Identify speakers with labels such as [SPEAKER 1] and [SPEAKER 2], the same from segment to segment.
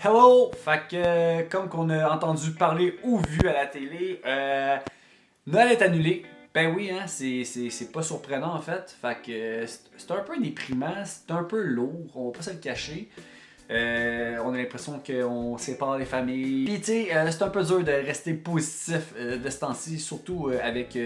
[SPEAKER 1] Hello! Fait que, comme qu'on a entendu parler ou vu à la télé, Noël est annulé. Ben oui, hein, c'est pas surprenant en fait. Fait que c'est un peu déprimant, c'est un peu lourd, on va pas se le cacher. On a l'impression qu'on sépare les familles. Puis tu sais, c'est un peu dur de rester positif de ce temps-ci, surtout avec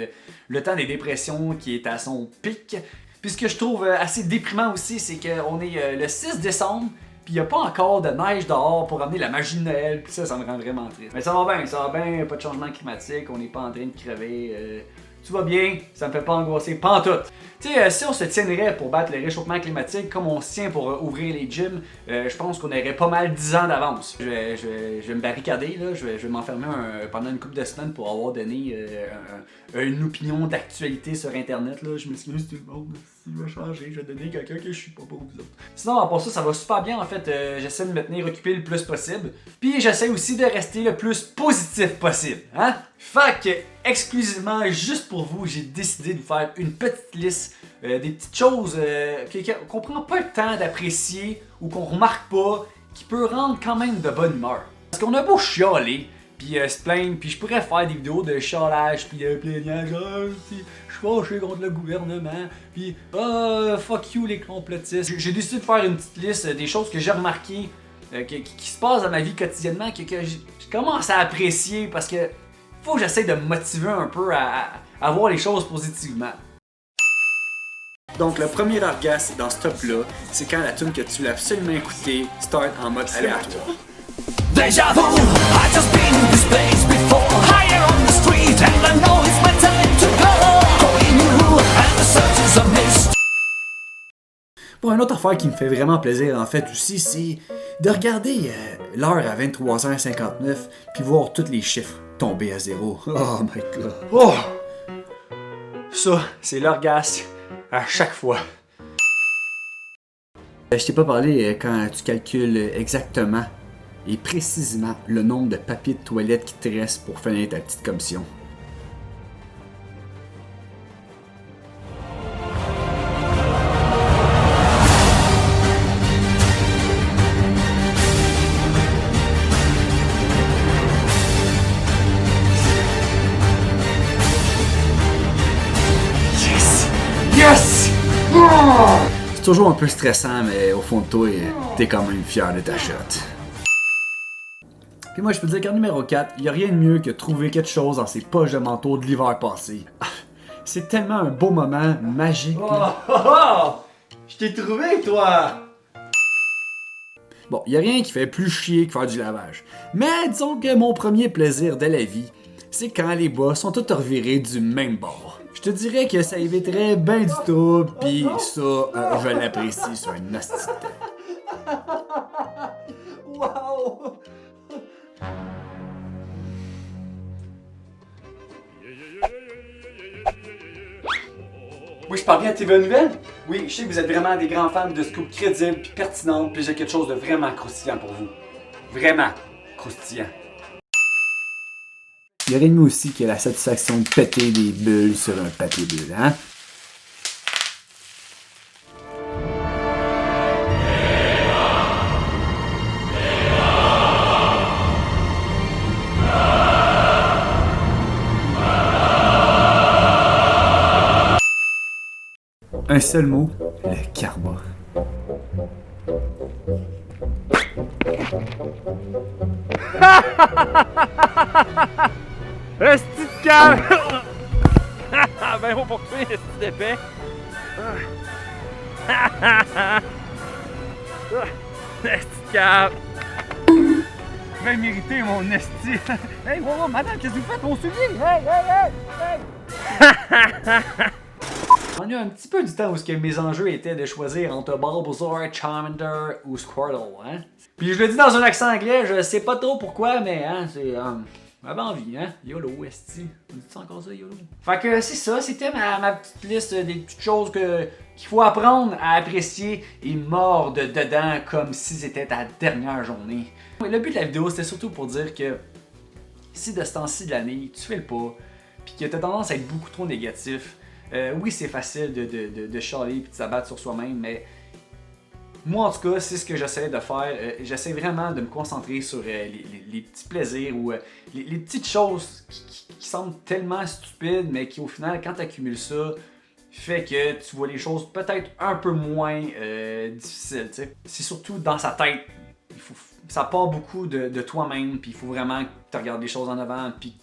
[SPEAKER 1] le temps des dépressions qui est à son pic. Puis ce que je trouve assez déprimant aussi, c'est qu'on est le 6 décembre. Puis il a pas encore de neige dehors pour amener la magie de Noël, puis ça me rend vraiment triste. Mais ça va bien, pas de changement climatique, on n'est pas en train de crever. Tout va bien, ça me fait pas angoisser, pantoute. Tu sais, si on se tiendrait pour battre le réchauffement climatique comme on se tient pour ouvrir les gyms, je pense qu'on aurait pas mal 10 ans d'avance. Je vais me barricader, là, je vais m'enfermer pendant une couple de semaines pour avoir donné une opinion d'actualité sur Internet. Là. Je m'excuse tout le monde, s'il va changer, je vais donner quelqu'un que je suis pas pour vous autres. Sinon, à part ça va super bien en fait. J'essaie de me tenir occupé le plus possible. Puis j'essaie aussi de rester le plus positif possible. Hein? Fait que, exclusivement, juste pour vous, j'ai décidé de vous faire une petite liste des petites choses qu'on prend pas le temps d'apprécier ou qu'on remarque pas, qui peut rendre quand même de bonne humeur. Parce qu'on a beau chialer, puis se plaindre, puis je pourrais faire des vidéos de chialage, puis de plaignage, je suis fâché contre le gouvernement, puis fuck you les complotistes. J'ai décidé de faire une petite liste des choses que j'ai remarquées, qui se passent dans ma vie quotidiennement, que je commence à apprécier parce que faut que j'essaie de me motiver un peu à voir les choses positivement. Donc le premier orgasme dans ce top-là, c'est quand la tune que tu l'as absolument écoutée start en mode aléatoire.
[SPEAKER 2] Deja vu, I just been in this place before. Higher on the street, and I know it's my time to go. Going new, and the search is a mist.
[SPEAKER 1] Bon, une autre affaire qui me fait vraiment plaisir en fait aussi, c'est de regarder l'heure à 23h59 puis voir tous les chiffres tomber à zéro. Oh my god. Oh! Ça, c'est l'orgasme à chaque fois. Je t'ai pas parlé quand tu calcules exactement et précisément le nombre de papiers de toilette qui te reste pour finir ta petite commission. Yes! C'est toujours un peu stressant, mais au fond de toi, t'es quand même fier de ta shot. Puis moi, je peux te dire qu'en numéro 4, il n'y a rien de mieux que de trouver quelque chose dans ses poches de manteau de l'hiver passé. C'est tellement un beau moment, magique. Je t'ai trouvé, toi! Bon, il n'y a rien qui fait plus chier que faire du lavage. Mais disons que mon premier plaisir de la vie, c'est quand les bas sont tous revirés du même bord. Je te dirais que ça éviterait bien du tout, pis ça, je l'apprécie sur un hostie de temps. Wow! Oui, je parle bien à TVA Nouvelles? Oui, je sais que vous êtes vraiment des grands fans de scoops crédibles puis pertinentes, puis j'ai quelque chose de vraiment croustillant pour vous. Vraiment croustillant. Il y aurait de mieux aussi que la satisfaction de péter des bulles sur un papier bulle, hein? Un seul mot, le karma.
[SPEAKER 3] Esti de calme! Ben bon pour toi, esti d'épais! Esti de calme! Je vais mériter mon esti! Hey, wow, madame, qu'est-ce que vous faites? Mon soulier! Hey!
[SPEAKER 1] On a eu un petit peu du temps où mes enjeux étaient de choisir entre Bulbasaur, Charmander ou Squirtle, hein? Puis je le dis dans un accent anglais, je sais pas trop pourquoi, mais hein, c'est... j'avais envie, hein? YOLO, esti. On dit-tu encore ça, YOLO? Fait que c'est ça, c'était ma petite liste des petites choses qu'il faut apprendre à apprécier et mordre dedans comme si c'était ta dernière journée. Le but de la vidéo, c'était surtout pour dire que si de ce temps-ci de l'année, tu fais le pas, puis que t'as tendance à être beaucoup trop négatif, oui, c'est facile de chialer et de s'abattre sur soi-même, mais moi en tout cas, c'est ce que j'essaie de faire. J'essaie vraiment de me concentrer sur les petits plaisirs ou les petites choses qui semblent tellement stupides, mais qui au final, quand tu accumules ça, fait que tu vois les choses peut-être un peu moins difficiles. T'sais. C'est surtout dans sa tête. Ça part beaucoup de toi-même, puis il faut vraiment que tu regardes les choses en avant, puis...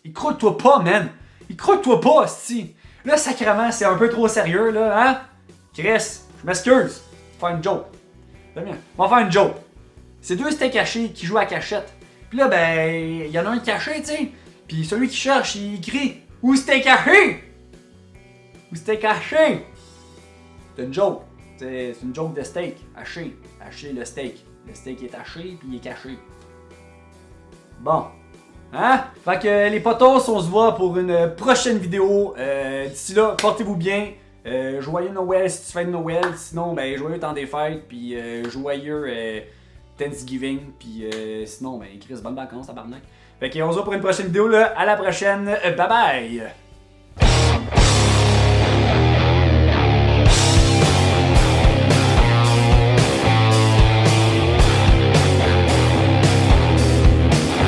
[SPEAKER 1] Il croit-toi pas, man! Il croit-toi pas, si! Là, sacrément, c'est un peu trop sérieux, là, hein? Chris, je m'excuse. On va faire une joke. On va faire une joke. C'est deux steaks hachés qui jouent à cachette. Puis là, ben, il y en a un caché, tu sais. Puis celui qui cherche, il crie « Où steak haché? Où steak haché? » C'est une joke. C'est une joke de steak. Haché. Haché le steak. Le steak est haché, puis il est caché. Bon. Hein? Fait que les potos, on se voit pour une prochaine vidéo. D'ici là, portez-vous bien. Joyeux Noël si tu fais de Noël. Sinon, ben, joyeux temps des fêtes. Puis joyeux Thanksgiving. Puis sinon, ben, Chris, bonnes vacances, tabarnak. Fait que on se voit pour une prochaine vidéo là. À la prochaine. Bye bye!